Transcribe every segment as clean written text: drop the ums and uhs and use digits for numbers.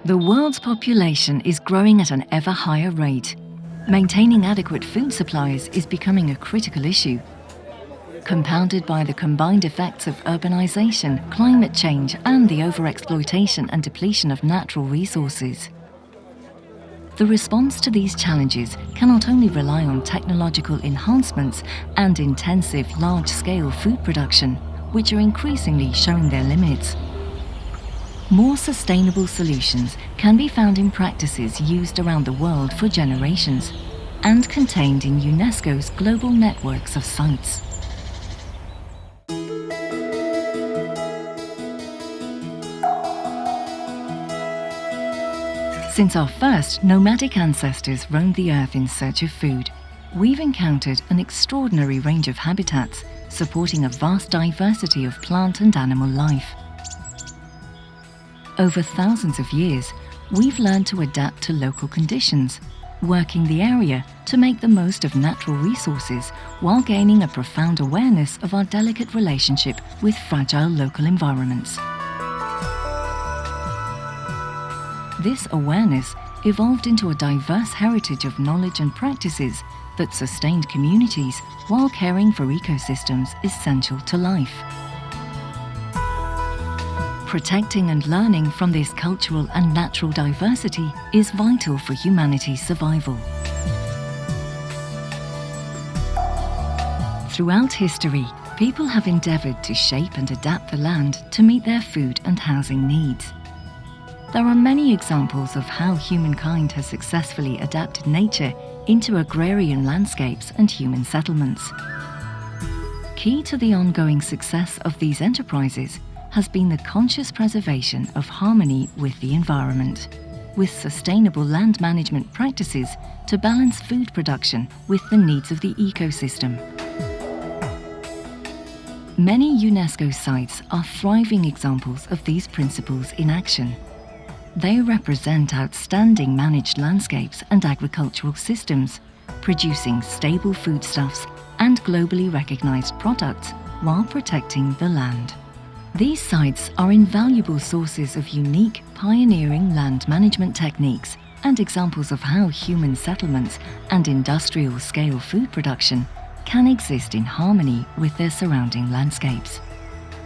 The world's population is growing at an ever higher rate. Maintaining adequate food supplies is becoming a critical issue, compounded by the combined effects of urbanization, climate change, and the overexploitation and depletion of natural resources. The response to these challenges cannot only rely on technological enhancements and intensive large-scale food production, which are increasingly showing their limits. More sustainable solutions can be found in practices used around the world for generations and contained in UNESCO's global networks of sites. Since our first nomadic ancestors roamed the earth in search of food, we've encountered an extraordinary range of habitats, supporting a vast diversity of plant and animal life. Over thousands of years, we've learned to adapt to local conditions, working the area to make the most of natural resources while gaining a profound awareness of our delicate relationship with fragile local environments. This awareness evolved into a diverse heritage of knowledge and practices that sustained communities while caring for ecosystems essential to life. Protecting and learning from this cultural and natural diversity is vital for humanity's survival. Throughout history, people have endeavored to shape and adapt the land to meet their food and housing needs. There are many examples of how humankind has successfully adapted nature into agrarian landscapes and human settlements. Key to the ongoing success of these enterprises has been the conscious preservation of harmony with the environment, with sustainable land management practices to balance food production with the needs of the ecosystem. Many UNESCO sites are thriving examples of these principles in action. They represent outstanding managed landscapes and agricultural systems, producing stable foodstuffs and globally recognized products while protecting the land. These sites are invaluable sources of unique, pioneering land management techniques and examples of how human settlements and industrial-scale food production can exist in harmony with their surrounding landscapes.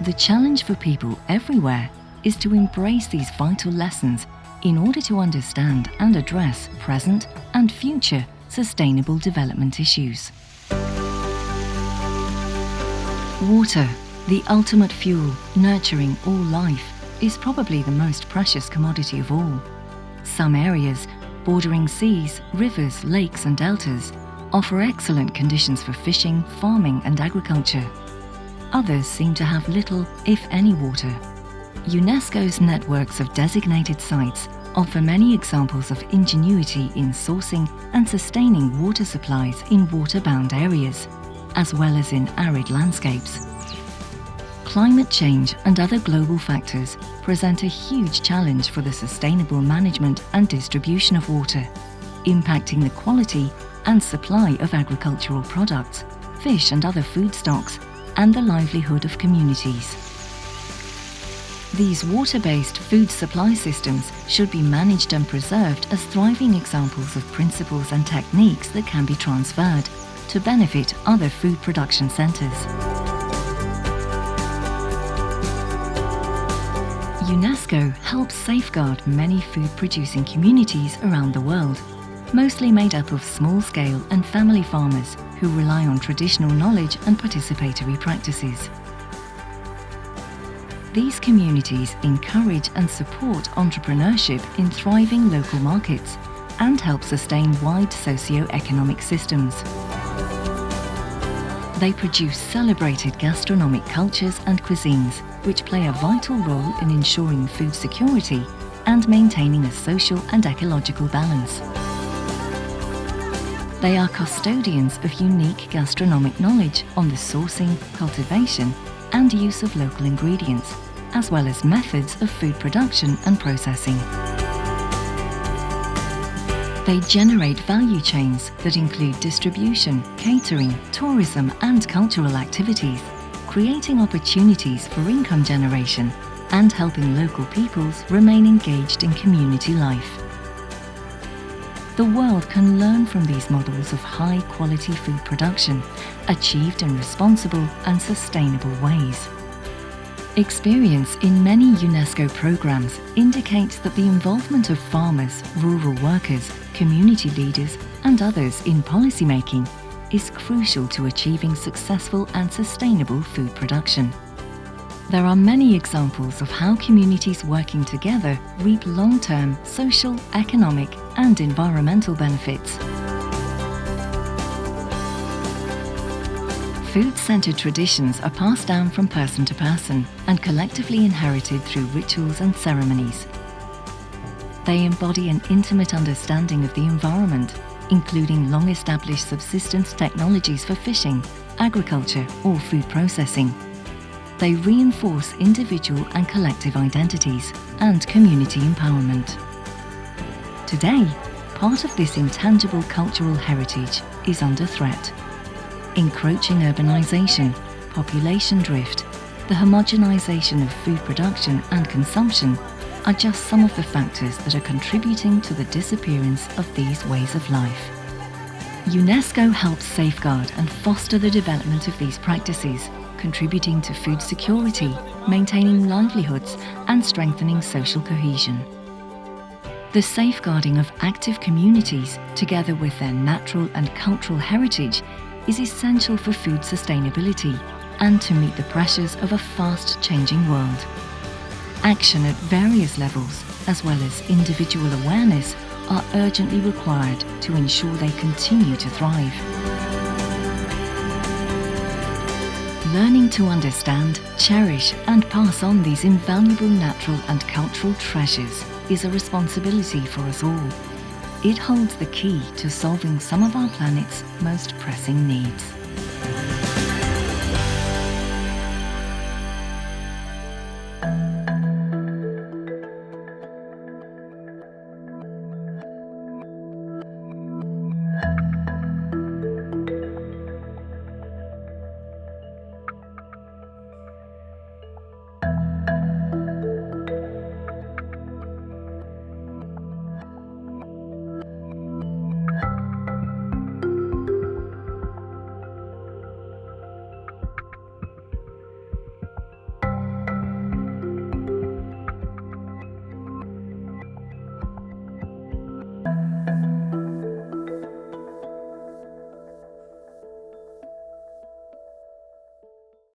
The challenge for people everywhere is to embrace these vital lessons in order to understand and address present and future sustainable development issues. Water, the ultimate fuel nurturing all life, is probably the most precious commodity of all. Some areas, bordering seas, rivers, lakes and deltas, offer excellent conditions for fishing, farming and agriculture. Others seem to have little, if any, water. UNESCO's networks of designated sites offer many examples of ingenuity in sourcing and sustaining water supplies in water-bound areas, as well as in arid landscapes. Climate change and other global factors present a huge challenge for the sustainable management and distribution of water, impacting the quality and supply of agricultural products, fish and other food stocks, and the livelihood of communities. These water-based food supply systems should be managed and preserved as thriving examples of principles and techniques that can be transferred to benefit other food production centres. UNESCO helps safeguard many food-producing communities around the world, mostly made up of small-scale and family farmers who rely on traditional knowledge and participatory practices. These communities encourage and support entrepreneurship in thriving local markets and help sustain wide socio-economic systems. They produce celebrated gastronomic cultures and cuisines, which play a vital role in ensuring food security and maintaining a social and ecological balance. They are custodians of unique gastronomic knowledge on the sourcing, cultivation, and use of local ingredients, as well as methods of food production and processing. They generate value chains that include distribution, catering, tourism, and cultural activities, creating opportunities for income generation and helping local peoples remain engaged in community life. The world can learn from these models of high-quality food production, achieved in responsible and sustainable ways. Experience in many UNESCO programs indicates that the involvement of farmers, rural workers, community leaders, and others in policymaking is crucial to achieving successful and sustainable food production. There are many examples of how communities working together reap long-term social, economic, and environmental benefits. Food-centered traditions are passed down from person to person and collectively inherited through rituals and ceremonies. They embody an intimate understanding of the environment, including long-established subsistence technologies for fishing, agriculture, or food processing. They reinforce individual and collective identities and community empowerment. Today, part of this intangible cultural heritage is under threat. Encroaching urbanization, population drift, the homogenization of food production and consumption are just some of the factors that are contributing to the disappearance of these ways of life. UNESCO helps safeguard and foster the development of these practices, contributing to food security, maintaining livelihoods, and strengthening social cohesion. The safeguarding of active communities, together with their natural and cultural heritage, is essential for food sustainability and to meet the pressures of a fast-changing world. Action at various levels, as well as individual awareness, are urgently required to ensure they continue to thrive. Learning to understand, cherish, and pass on these invaluable natural and cultural treasures is a responsibility for us all. It holds the key to solving some of our planet's most pressing needs.